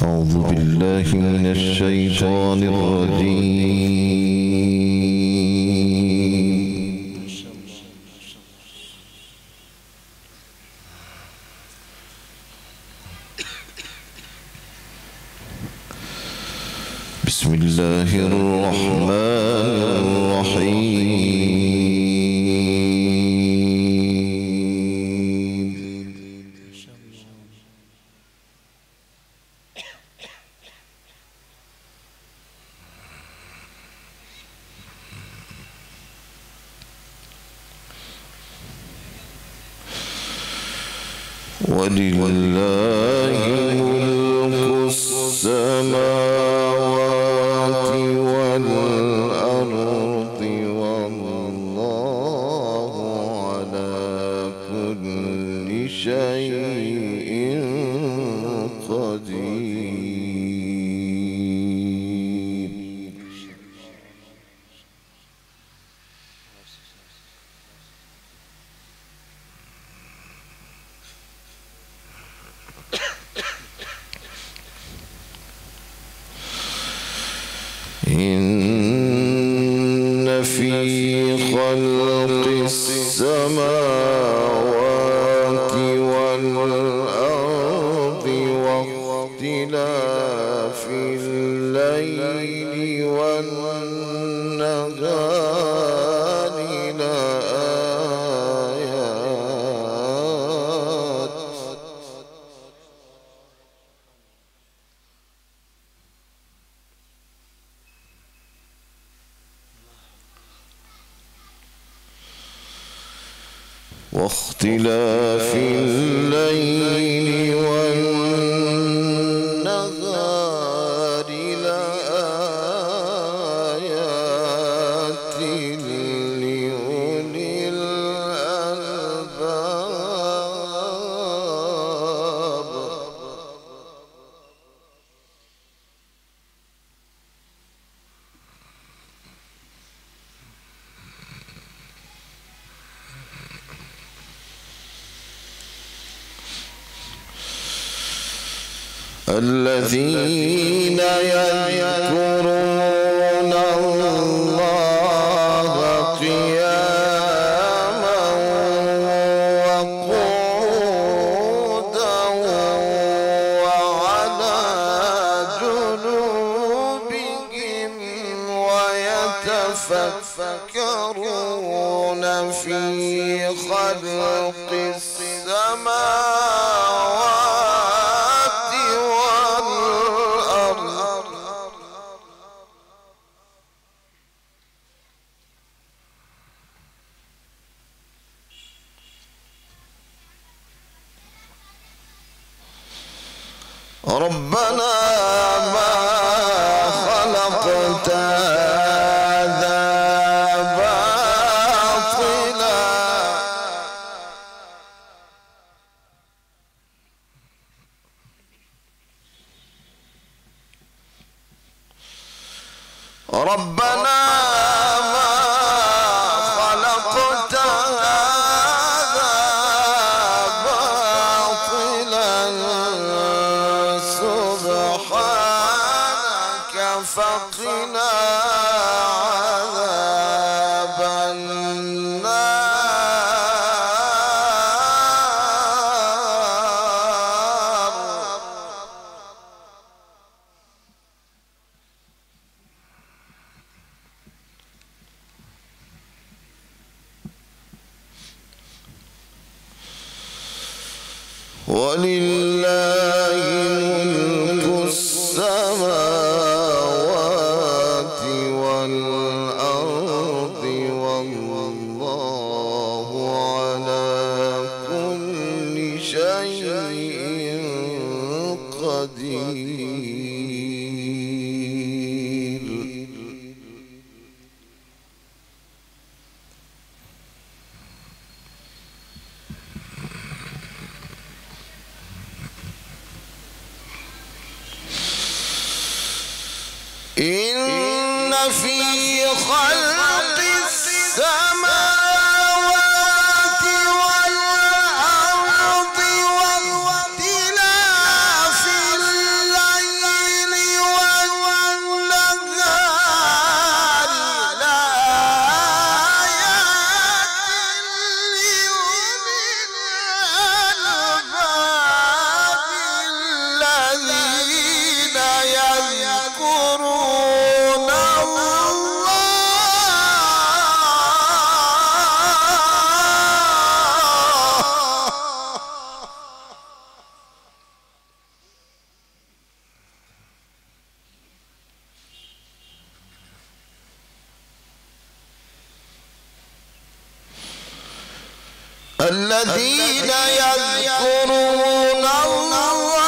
أعوذ بالله من الشيطان الرجيم. بسم الله الرحمن الرحيم. ولله ملك السماوات والأرض والله على كل شيء قدير. إن في خلق السماوات والأرض واختلاف الليل والنهار لآيات واختلاف الليل والنهار لآيات لأولي الألباب. الذين يذكرون الله قياما وقعودا وعلى جنوبهم ويتفكرون في خلق السماوات والأرض ربنا ما خلقت هذا باطلا ربنا ما خلقت هذا باطلا سبحانك فقنا عذاب النار. ولله ملك السماوات والأرض والله على كل شيء قدير. إن في خلق السماوات والأرض واختلاف الليل الذين يذكرون الله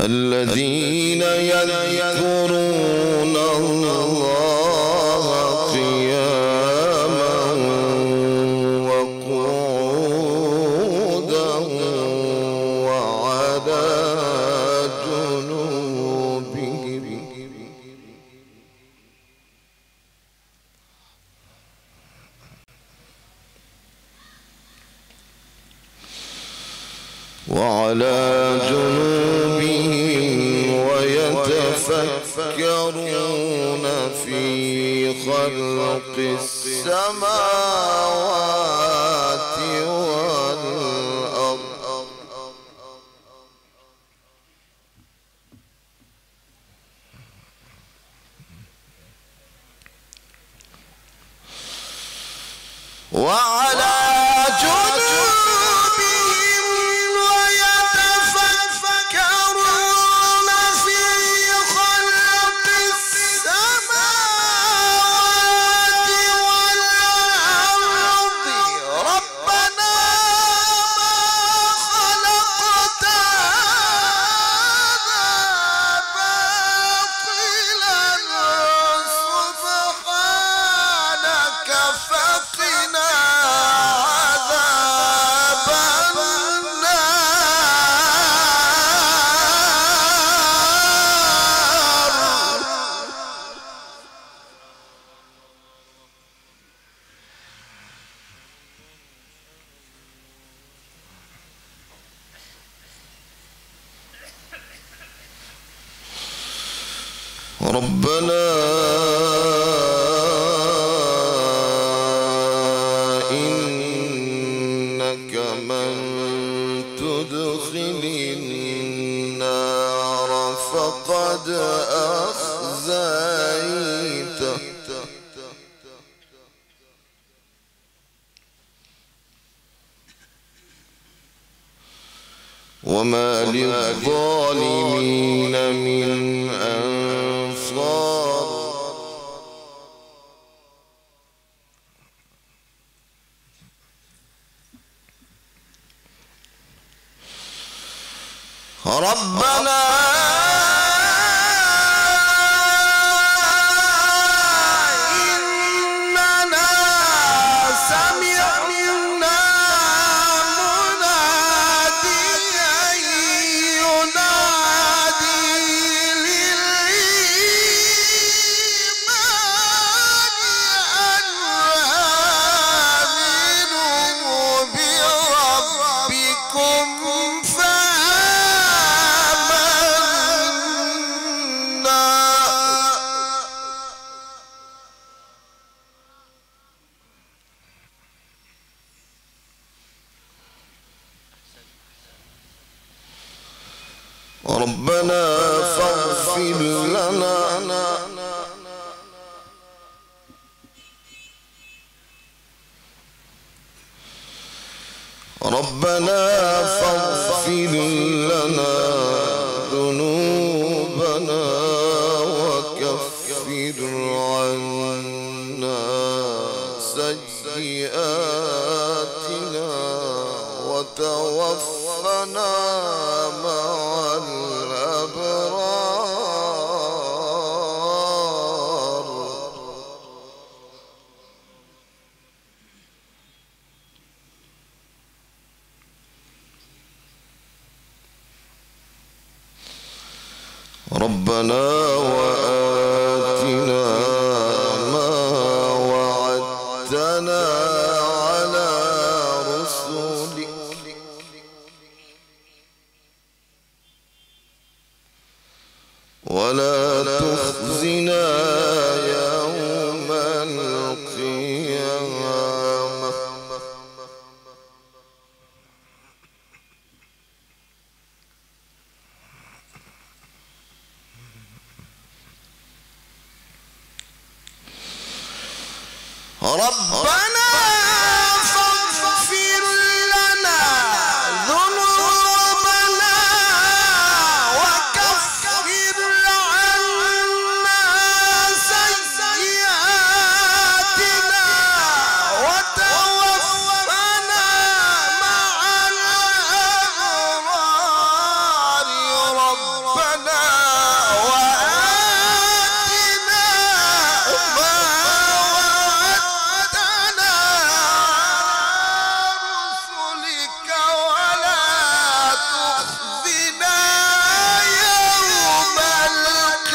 الذين يذكرون الله قياما وقعودا وعلى جنوبهم ويتفكرون في خلق السماوات والأرض وعلى ربنا إنك من تدخل النار فقد أخزيته وما للظالمين من أنصار ربنا ربنا فاغفر لنا ربنا فاغفر لنا ذنوبنا وكفر عنا سيئاتنا وتوفنا مع الأبرار ربنا وآتنا ما وعدتنا على رسلك ولا تخزنا يوم القيامة ربنا فاغفر لنا ذنوبنا وكفر عنا سيئاتنا وتوفنا مع الأبرار ربنا وآتنا ما وعدتنا رسلك ولا تخزنا يوم القيامة.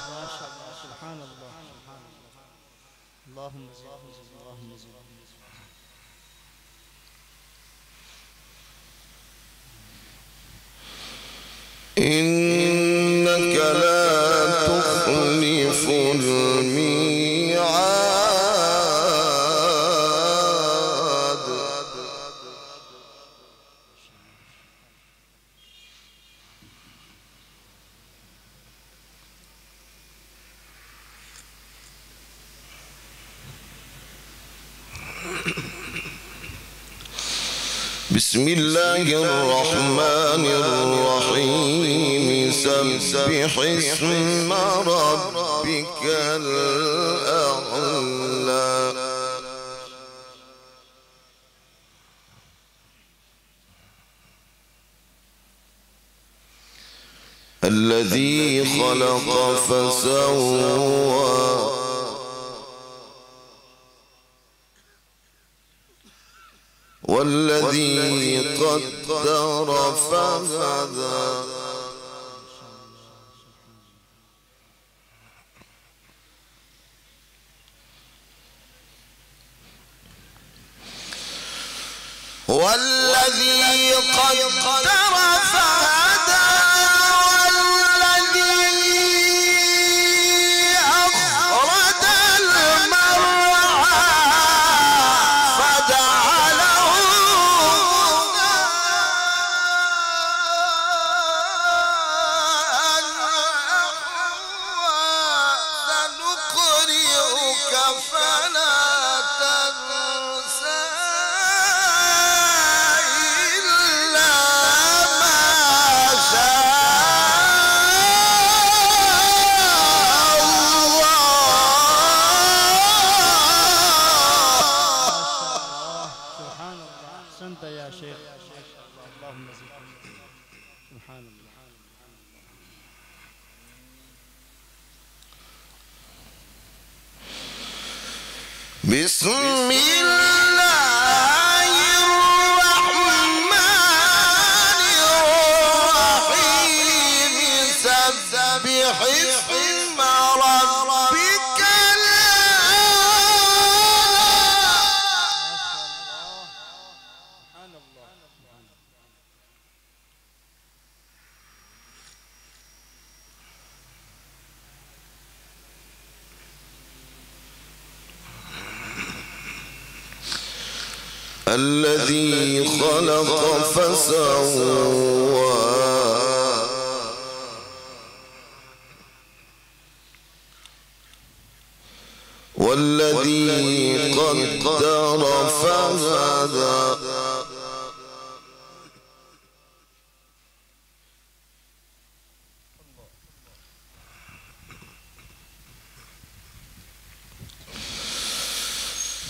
ما شاء الله سبحان الله اللهم زد اللهم زد. إنك لا تخلف الميعاد. بسم الله الرحمن الرحيم سبح اسم ربك الأعلى. الذي خلق فسوى والذي قدر فهدى والذي قدر فهدى والذي أخرج المرعى فجعله سنقرئك فلا تنسى إلا ما شاء الله. سبحان الله أحسنت يا شيخ. اللهم زد. سبحان الله. بسم الله الرحمن الرحيم سبح اسم ربك سبحان الله. الذي خلق فسوى والذي قدر فهدى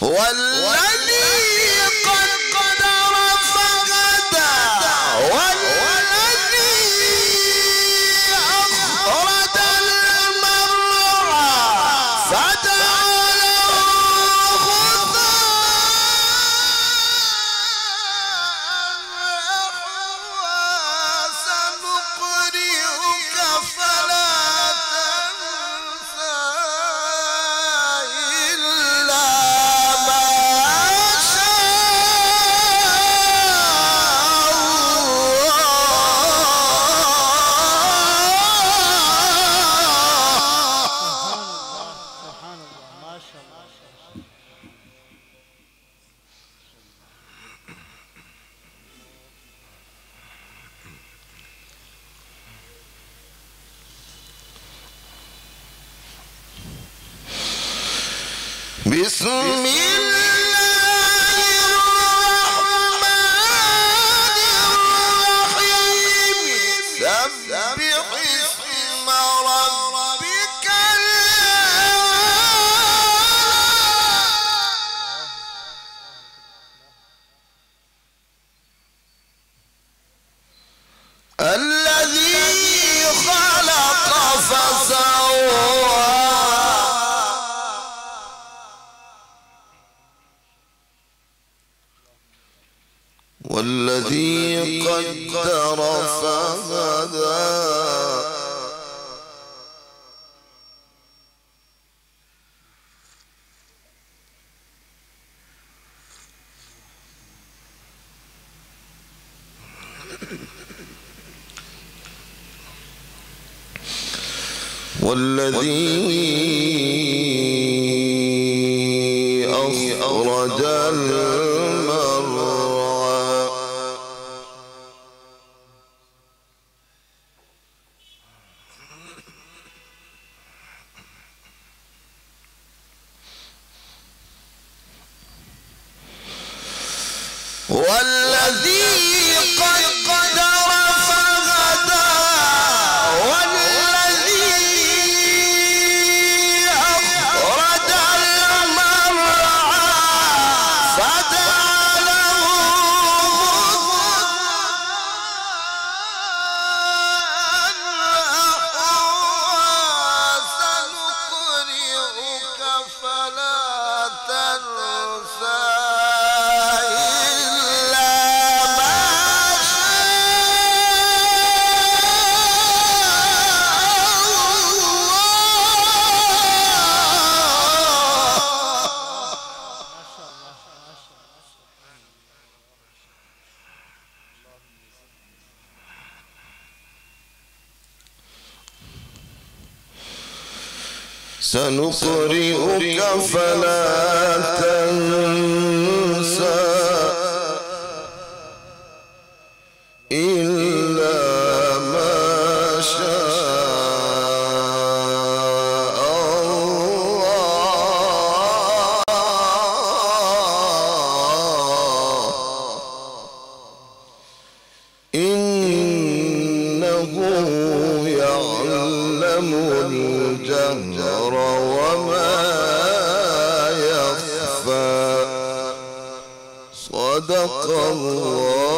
والذي قدر فهدى والذي أخرج المرعى فجعله غثاء سنقرئك فلا تنسى إلا ما شاء بسم الله الرحمن الرحيم سبح اسم ربك الذي خلق فسوى والذي قدر فهدى والذي أخرج المرعى والذي قدر فهدى والذي أخرج المرعى فجعله غثاء سنقرئك فلا تنسى سنقرئك فلا تنسى إلا ما شاء الله إنه يعلم الجهر وما يخفى صدق الله